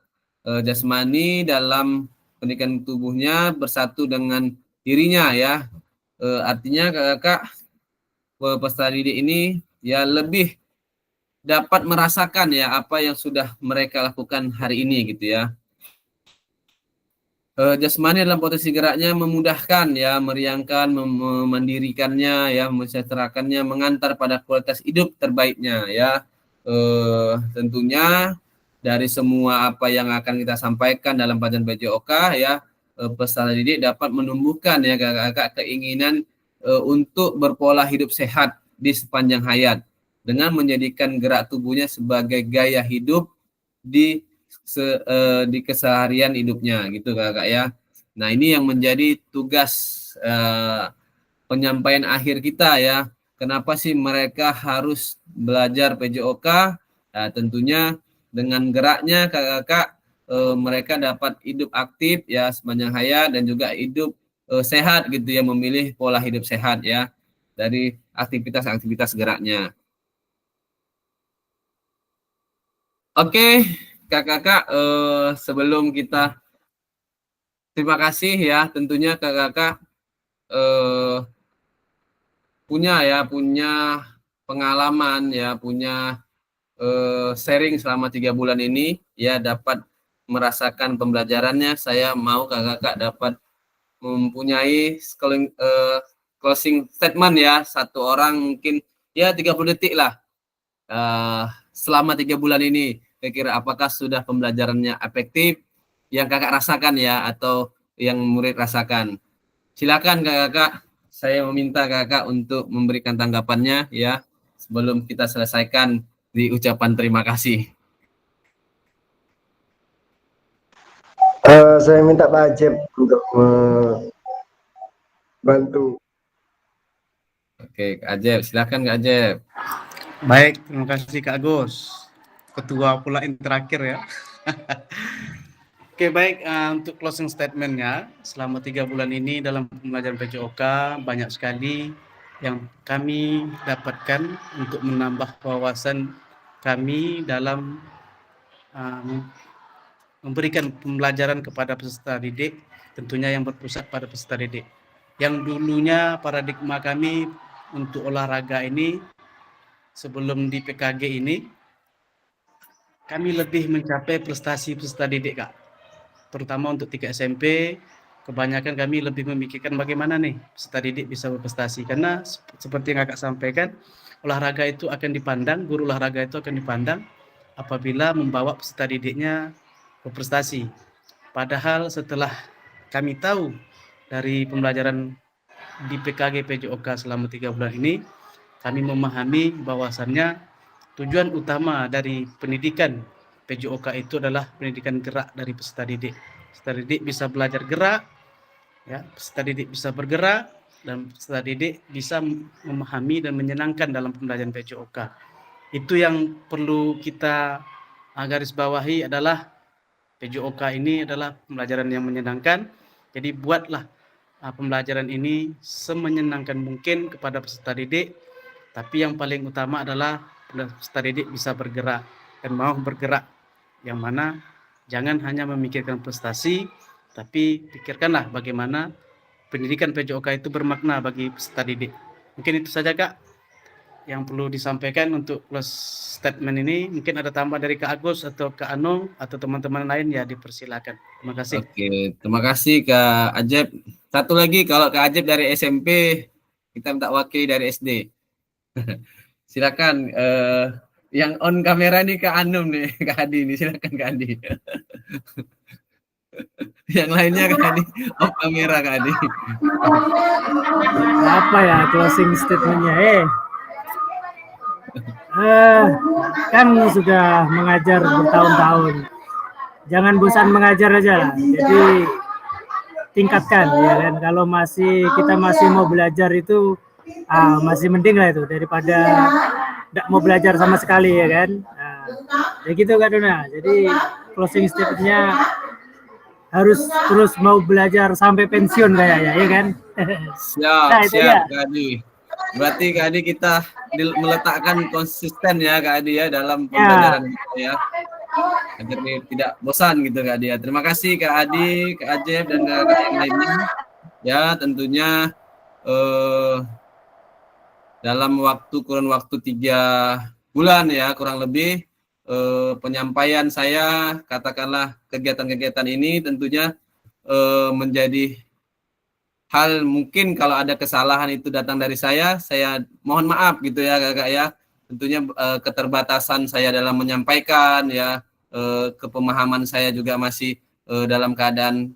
jasmani dalam pendidikan tubuhnya bersatu dengan dirinya ya, artinya kakak peserta didik ini ya lebih dapat merasakan ya apa yang sudah mereka lakukan hari ini gitu ya. jasmani dalam potensi geraknya memudahkan ya, meriangkan, memandirikannya ya, mensejahterakannya, mengantar pada kualitas hidup terbaiknya ya. Tentunya dari semua apa yang akan kita sampaikan dalam pelajaran PJOK ya, peserta didik dapat menumbuhkan ya kakak-kakak keinginan untuk berpola hidup sehat di sepanjang hayat dengan menjadikan gerak tubuhnya sebagai gaya hidup di keseharian hidupnya gitu kakak ya. Nah ini yang menjadi tugas penyampaian akhir kita ya. Kenapa sih mereka harus belajar PJOK? Nah, tentunya dengan geraknya kakak-kakak mereka dapat hidup aktif ya sepanjang hayat dan juga hidup sehat gitu ya, memilih pola hidup sehat ya dari aktivitas-aktivitas geraknya. Oke, kakak-kakak, sebelum kita terima kasih ya, tentunya kakak-kakak punya pengalaman ya, punya sharing selama 3 bulan ini ya, dapat merasakan pembelajarannya. Saya mau kakak-kakak dapat mempunyai closing statement ya, satu orang mungkin ya 30 detik lah selama 3 bulan ini. Kira-kira apakah sudah pembelajarannya efektif yang kakak rasakan ya, atau yang murid rasakan? Silakan kakak-kakak, saya meminta kakak untuk memberikan tanggapannya ya sebelum kita selesaikan di ucapan terima kasih. Saya minta Pak Ajep untuk membantu. Oke, Kak Ajep, silakan Kak Ajep. Baik, terima kasih Kak Agus. Ketua pula yang terakhir ya. Oke, baik, untuk closing statement-nya, selama 3 bulan ini dalam pembelajaran PJOK banyak sekali yang kami dapatkan untuk menambah wawasan kami dalam memberikan pembelajaran kepada peserta didik, tentunya yang berpusat pada peserta didik. Yang dulunya paradigma kami untuk olahraga ini sebelum di PKG ini, kami lebih mencapai prestasi peserta didik, Kak. Terutama untuk tingkat SMP, kebanyakan kami lebih memikirkan bagaimana nih peserta didik bisa berprestasi. Karena seperti yang Kakak sampaikan, olahraga itu akan dipandang, guru olahraga itu akan dipandang apabila membawa peserta didiknya berprestasi. Padahal setelah kami tahu dari pembelajaran di PKG PJOK selama 3 bulan ini, kami memahami bahwasannya tujuan utama dari pendidikan PJOK itu adalah pendidikan gerak dari peserta didik. Peserta didik bisa belajar gerak, ya, peserta didik bisa bergerak, dan peserta didik bisa memahami dan menyenangkan dalam pembelajaran PJOK. Itu yang perlu kita garis bawahi adalah PJOK ini adalah pembelajaran yang menyenangkan. Jadi buatlah pembelajaran ini semenyenangkan mungkin kepada peserta didik. Tapi yang paling utama adalah peserta didik bisa bergerak dan mau bergerak. Yang mana jangan hanya memikirkan prestasi, tapi pikirkanlah bagaimana pendidikan PJOK itu bermakna bagi peserta didik. Mungkin itu saja Kak yang perlu disampaikan untuk close statement ini. Mungkin ada tambah dari Kak Agus atau Kak Anung atau teman-teman lain ya, dipersilakan. Terima kasih. Oke, terima kasih Kak Ajep. Satu lagi, kalau Kak Ajep dari SMP, kita minta wakil dari SD. Silakan, yang on kamera nih Kak Anum nih, Kak Adi nih, silakan Kak Adi. Yang lainnya Kak Adi, off kamera Kak Adi. Apa ya closing statementnya? Kan sudah mengajar bertahun-tahun. Jangan bosan mengajar aja lah. Jadi tingkatkan ya kan. Kalau kita masih mau belajar itu masih mending lah itu daripada tidak mau belajar sama sekali ya kan. Ya gitu Kak Dona. Jadi closing statement-nya harus terus mau belajar sampai pensiun kayaknya ya kan. Siap, Nah, siap Kak Adi. Berarti Kak Adi kita meletakkan konsisten ya Kak Adi ya dalam pembelajaran kita ya. Agar tidak bosan gitu Kak Adi ya. Terima kasih Kak Adi, Kak Ajep, dan Kak yang lainnya. Ya tentunya dalam kurun waktu 3 bulan ya kurang lebih penyampaian saya, katakanlah kegiatan-kegiatan ini tentunya menjadi hal mungkin kalau ada kesalahan itu datang dari saya mohon maaf gitu ya kakak ya. Tentunya keterbatasan saya dalam menyampaikan ya, kepemahaman saya juga masih dalam keadaan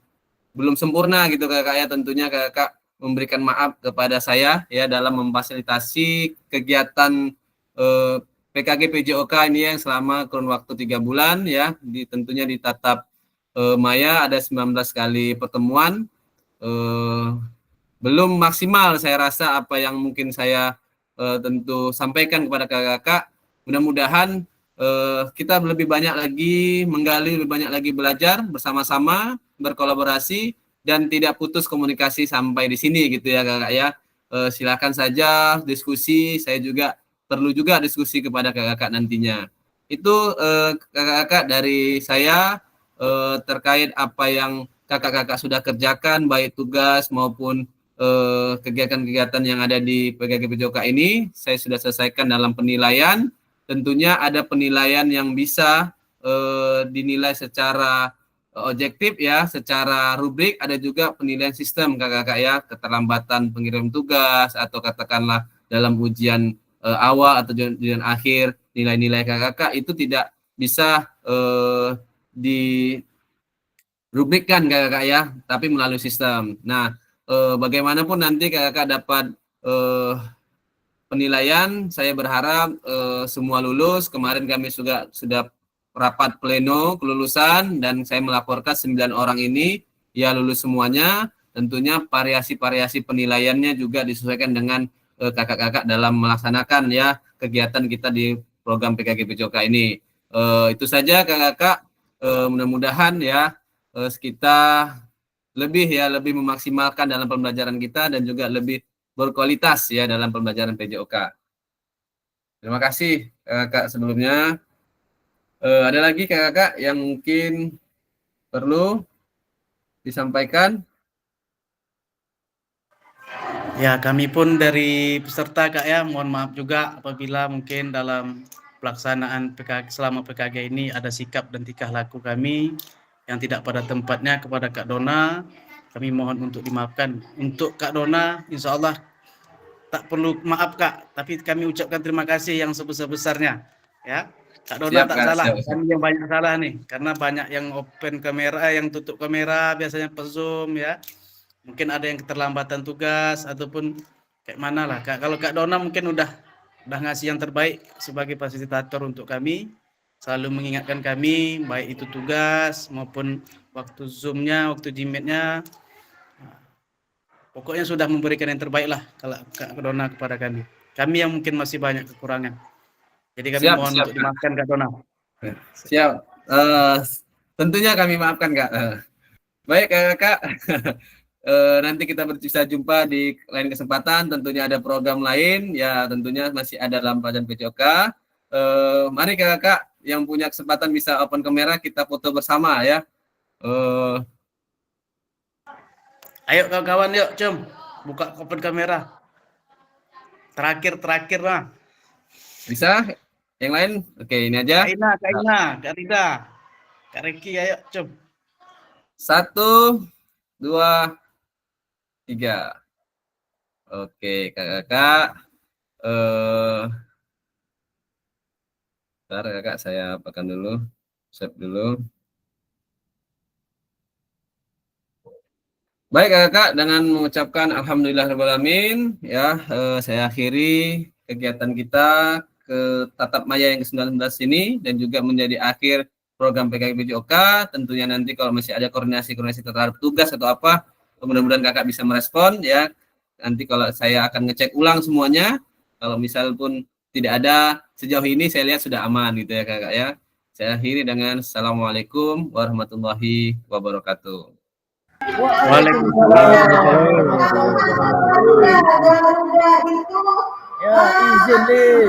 belum sempurna gitu kakak ya. Tentunya kakak memberikan maaf kepada saya ya dalam memfasilitasi kegiatan PKG PJOK ini yang selama kurun waktu 3 bulan ya, tentunya di tatap maya ada 19 kali pertemuan. Belum maksimal saya rasa apa yang mungkin saya tentu sampaikan kepada kakak-kakak. Mudah-mudahan kita lebih banyak lagi menggali, lebih banyak lagi belajar bersama-sama, berkolaborasi, dan tidak putus komunikasi sampai di sini gitu ya kakak ya. Silakan saja diskusi, saya juga perlu juga diskusi kepada kakak-kakak nantinya. Itu kakak-kakak dari saya terkait apa yang kakak-kakak sudah kerjakan, baik tugas maupun kegiatan-kegiatan yang ada di PKG PJOK ini. Saya sudah selesaikan dalam penilaian. Tentunya ada penilaian yang bisa dinilai secara objektif ya, secara rubrik, ada juga penilaian sistem kakak-kakak ya, keterlambatan pengirim tugas atau katakanlah dalam ujian awal atau ujian akhir, nilai-nilai kakak-kakak itu tidak bisa dirubrikkan kakak-kakak ya, tapi melalui sistem. Nah, bagaimanapun nanti kakak-kakak dapat penilaian, saya berharap semua lulus. Kemarin kami juga sudah rapat pleno kelulusan dan saya melaporkan 9 orang ini ya lulus semuanya. Tentunya variasi-variasi penilaiannya juga disesuaikan dengan kakak-kakak dalam melaksanakan ya kegiatan kita di program PKG PJOK ini. Itu saja kakak-kakak, mudah-mudahan ya kita lebih memaksimalkan dalam pembelajaran kita dan juga lebih berkualitas ya dalam pembelajaran PJOK. Terima kasih kakak sebelumnya. Ada lagi kakak yang mungkin perlu disampaikan? Ya, kami pun dari peserta Kak ya, mohon maaf juga apabila mungkin dalam pelaksanaan PKG selama PKG ini ada sikap dan tingkah laku kami yang tidak pada tempatnya kepada Kak Dona. Kami mohon untuk dimaafkan. Untuk Kak Dona, insya Allah tak perlu maaf Kak, tapi kami ucapkan terima kasih yang sebesar-besarnya. Ya, Kak Dona tak salah, kami yang banyak salah nih, karena banyak yang open kamera, yang tutup kamera, biasanya per Zoom ya. Mungkin ada yang keterlambatan tugas ataupun kayak mana lah Kak. Kalau Kak Dona mungkin udah ngasih yang terbaik sebagai fasilitator untuk kami, selalu mengingatkan kami baik itu tugas maupun waktu Zoom-nya, waktu Gmeet-nya. Pokoknya sudah memberikan yang terbaik lah kalau Kak Dona kepada kami. Kami yang mungkin masih banyak kekurangan. Jadi kami mohon untuk dimaafkan Kak Dona. Siap. Tentunya kami maafkan Kak. Baik kakak. Nanti kita bisa jumpa di lain kesempatan. Tentunya ada program lain. Ya tentunya masih ada dalam pelajaran PJOK. Mari kakak yang punya kesempatan bisa open kamera, kita foto bersama ya. Ayo kawan-kawan yuk, Cum. Buka open kamera. Terakhir lah. Bisa? Yang lain? Oke, ini aja. Kak Ina, Kak Rida, Kak Reki, ayo, Cum. 1, 2, 3. Oke, kakak. Bentar kakak, saya apakan dulu. Save dulu. Baik kakak, dengan mengucapkan alhamdulillahirrahmanirrahim ya, saya akhiri kegiatan kita ke tatap maya yang ke-19 ini dan juga menjadi akhir program PKG PJOK. Tentunya nanti kalau masih ada koordinasi terhadap tugas atau apa, mudah-mudahan kakak bisa merespon ya. Nanti kalau saya akan ngecek ulang semuanya, kalau misal pun tidak ada sejauh ini saya lihat sudah aman gitu ya kakak ya. Saya akhiri dengan assalamualaikum warahmatullahi wabarakatuh. Ya, izin deh.